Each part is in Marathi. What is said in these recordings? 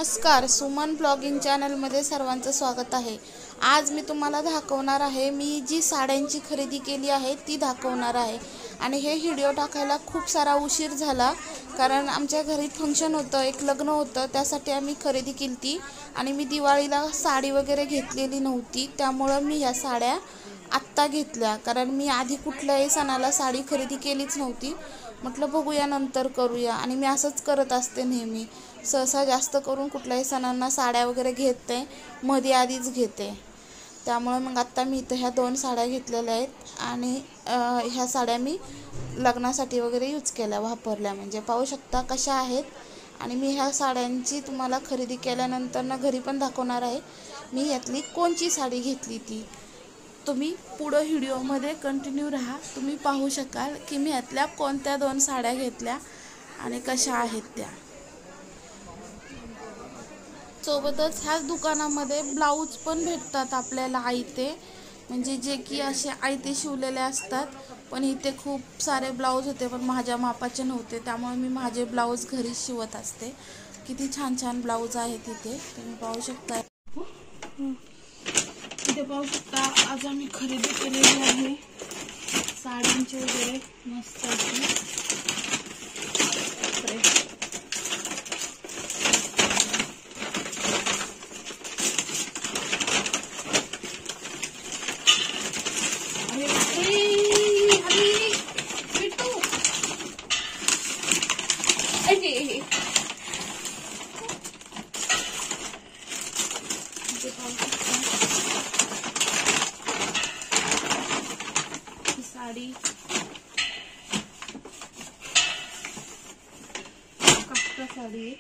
नमस्कार, सुमन ब्लॉगिंग चॅनलमध्ये सर्वांचं स्वागत आहे। आज मी तुम्हाला दाखवणार आहे मी जी साड्यांची खरेदी केली आहे ती दाखवणार आहे। आणि हे व्हिडिओ टाकायला खूप सारा उशीर झाला कारण आमच्या घरी फंक्शन होतं, एक लग्न होतं, त्यासाठी आम्ही खरेदी केली आणि मी दिवाळीला साडी वगैरे घेतलेली नव्हती, त्यामुळे मी ह्या साड्या आत्ता घेतल्या कारण मी आधी कुठल्याही सणाला साडी खरेदी केलीच नव्हती। म्हटलं बघूया नंतर करूया आणि मी असंच करत असते नेहमी। सहसा जास्त करून कुठल्याही सणांना साड्या वगैरे घेते मध्ये आधीच घेते, त्यामुळे मग आता मी इथे ह्या 2 साड्या घेतलेल्या आहेत आणि ह्या साड्या मी लग्नासाठी वगैरे यूज केल्या, वापरल्या, म्हणजे पाहू शकता कशा आहेत। आणि मी ह्या साड्यांची तुम्हाला खरेदी केल्यानंतर ना घरी पण दाखवणार आहे मी यातली कोणची साडी घेतली ती। तुम्ही पुढे व्हिडिओमध्ये कंटिन्यू राहा, तुम्ही पाहू शकाल की मी यातल्या कोणत्या 2 साड्या घेतल्या आणि कशा आहेत त्या। सोबतच ह्याच दुकानामध्ये ब्लाऊज पण भेटतात आपल्याला आयते, म्हणजे जे की असे आयते शिवलेले असतात। पण इथे खूप सारे ब्लाऊज होते पण माझ्या मापाचे नव्हते, त्यामुळे मी माझे ब्लाऊज घरी शिवत असते। किती छान छान ब्लाऊज आहेत इथे, तुम्ही पाहू शकता। इथे पाहू शकता आज आम्ही खरेदी केलेली आहे साड्यांची वगैरे मस्त अशी। साड़ी काष्टा साड़ी है,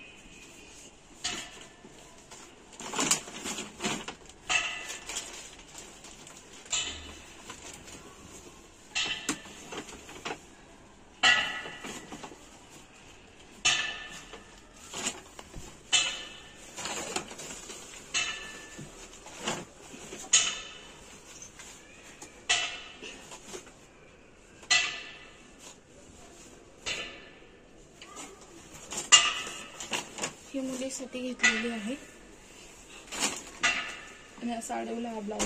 ही मुलीसाठी घेतलेली आहे आणि या साडीला हा ब्लाऊज।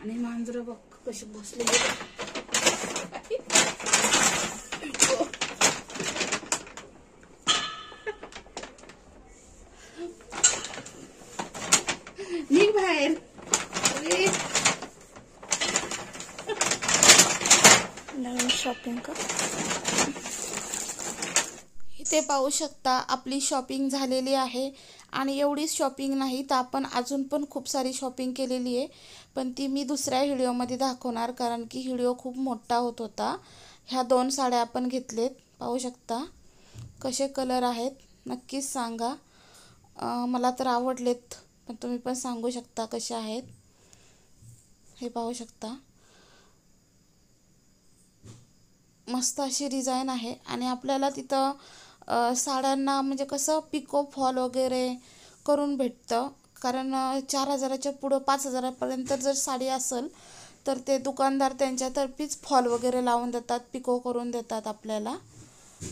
आणि मांजर बघ कशी बसलेली, निघ बाहेर। नवीन शॉपिंग कर। इथे पाहू शकता आपली शॉपिंग झालेली आहे आणि एवढीच शॉपिंग नाही तर आपण अजून पण खूप सारी शॉपिंग केलेली आहे, पण ती मी दुसऱ्या व्हिडिओमध्ये दाखवणार कारण की व्हिडिओ खूप मोठा होत होता। ह्या 2 साड्या आपण घेतलेत, पाहू शकता कसे कलर आहेत, नक्कीच सांगा। मला तर आवडलेत, पण तुम्ही पण सांगू शकता कसे आहेत। हे पाहू शकता मस्त अशी डिझाइन आहे आणि आपल्याला तिथं साड्यांना म्हणजे कसं पिको फॉल वगैरे करून भेटतं, कारण 4000च्या पुढं 5000पर्यंत जर साडी असेल तर ते दुकानदार त्यांच्यातर्फेच फॉल वगैरे लावून देतात, पिको करून देतात आपल्याला।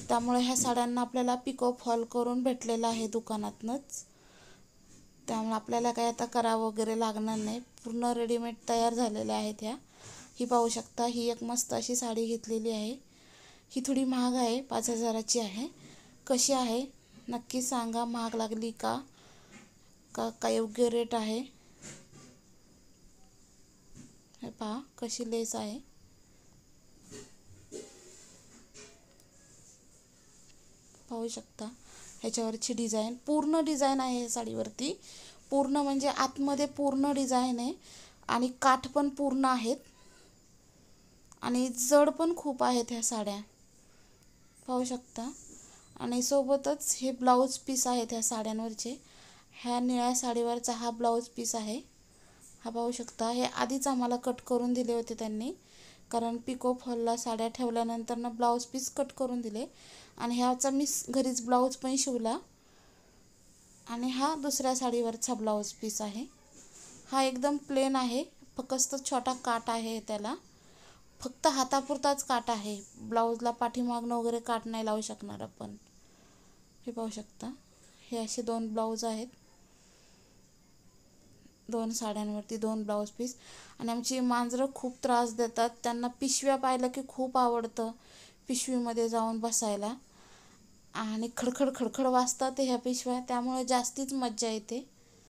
त्यामुळे ह्या साड्यांना आपल्याला पिको फॉल करून भेटलेला आहे दुकानातनंच, त्यामुळे आपल्याला काय आता करावं वगैरे लागणार नाही, पूर्ण रेडीमेड तयार झालेल्या आहेत ह्या। ही पाहू शकता ही एक मस्त अशी साडी घेतलेली आहे, ही थोडी महाग आहे, 5000ची आहे। कशी आहे नक्की सांगा, महाग लागली का का योग्य रेट आहे। हे पहा कशी लेस आहे, पाहू शकता ह्याच्यावरची डिझाइन, पूर्ण डिझाइन आहे या साडीवरती, पूर्ण म्हणजे आतमध्ये पूर्ण डिझाइन आहे आणि काठ पण पूर्ण आहेत आणि जड पण खूप आहेत ह्या साड्या, पाहू शकता। आणि सोबतच हे ब्लाऊज पीस आहेत ह्या साड्यांवरचे, ह्या निळ्या साडीवरचा हा ब्लाऊज पीस आहे, हा पाहू शकता। हे आधीच आम्हाला कट करून दिले होते त्यांनी, कारण पिको फॉलला साड्या ठेवल्यानंतर ना ब्लाऊज पीस कट करून दिले आणि ह्याचा मी घरीच ब्लाऊज पण शिवला। आणि हा दुसऱ्या साडीवरचा ब्लाऊज पीस आहे. हा एकदम प्लेन आहे, फक्त छोटा काट आहे त्याला, फक्त हातापुरताच काट आहे. ब्लाऊजला पाठीमागनं वगैरे काट नाही लावू शकणार आपण. हे पाहू शकता, हे असे 2 ब्लाऊज आहेत, 2 साड्यांवरती 2 ब्लाऊज पीस. आणि आमची मांजरं खूप त्रास देतात, त्यांना पिशव्या पाहिलं की खूप आवडतं पिशवीमध्ये जाऊन बसायला, आणि खडखड खडखड वाजतात ह्या पिशव्या, त्यामुळे जास्तीच मज्जा येते.